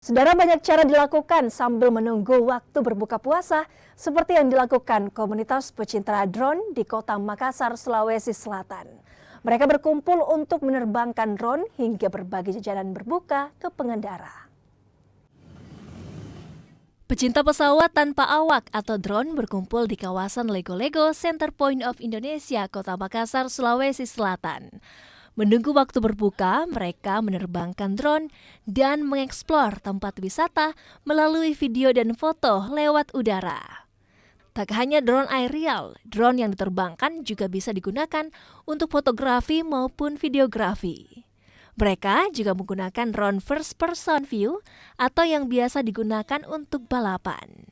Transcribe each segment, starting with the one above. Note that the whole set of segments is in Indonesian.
Saudara, banyak cara dilakukan sambil menunggu waktu berbuka puasa seperti yang dilakukan komunitas pecinta drone di Kota Makassar, Sulawesi Selatan. Mereka berkumpul untuk menerbangkan drone hingga berbagi jajanan berbuka ke pengendara. Pecinta pesawat tanpa awak atau drone berkumpul di kawasan Lego-Lego Center Point of Indonesia, Kota Makassar, Sulawesi Selatan. Menunggu waktu berbuka, mereka menerbangkan drone dan mengeksplor tempat wisata melalui video dan foto lewat udara. Tak hanya drone aerial, drone yang diterbangkan juga bisa digunakan untuk fotografi maupun videografi. Mereka juga menggunakan drone first person view atau yang biasa digunakan untuk balapan.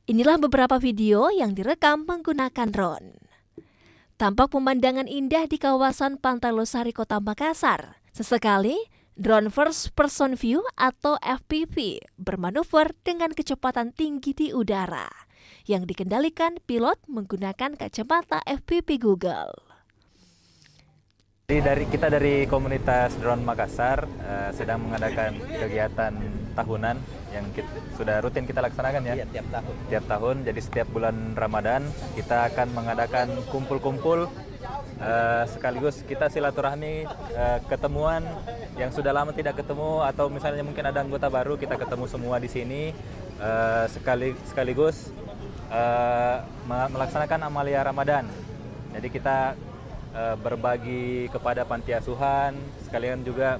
Inilah beberapa video yang direkam menggunakan drone. Tampak pemandangan indah di kawasan Pantai Losari, Kota Makassar. Sesekali, drone first person view atau FPV bermanuver dengan kecepatan tinggi di udara yang dikendalikan pilot menggunakan kacamata FPV Google. Kita dari komunitas drone Makassar sedang mengadakan kegiatan tahunan yang sudah rutin kita laksanakan ya. Iya, tiap tahun. Jadi setiap bulan Ramadan kita akan mengadakan kumpul-kumpul sekaligus kita silaturahmi, ketemuan yang sudah lama tidak ketemu atau misalnya mungkin ada anggota baru, kita ketemu semua di sini sekaligus melaksanakan amalia Ramadan. Jadi kita berbagi kepada panti asuhan, sekalian juga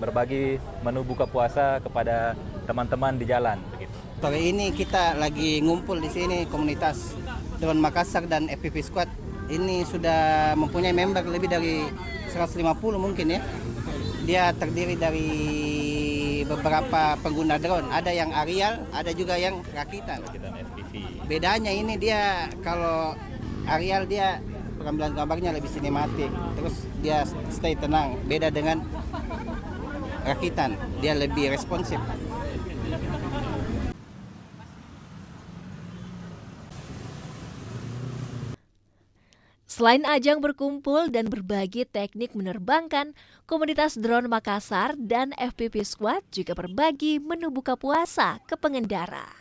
berbagi menu buka puasa kepada teman-teman di jalan. Begitu. Sore ini kita lagi ngumpul di sini komunitas drone Makassar dan FPV Squad. Ini sudah mempunyai member lebih dari 150 mungkin ya. Dia terdiri dari beberapa pengguna drone. Ada yang aerial, ada juga yang rakitan. FPV. Bedanya ini dia kalau aerial dia pengambilan gambarnya lebih sinematik, terus dia stay tenang. Beda dengan rakitan, dia lebih responsif. Selain ajang berkumpul dan berbagi teknik menerbangkan, komunitas drone Makassar dan FPV Squad juga berbagi menu buka puasa ke pengendara.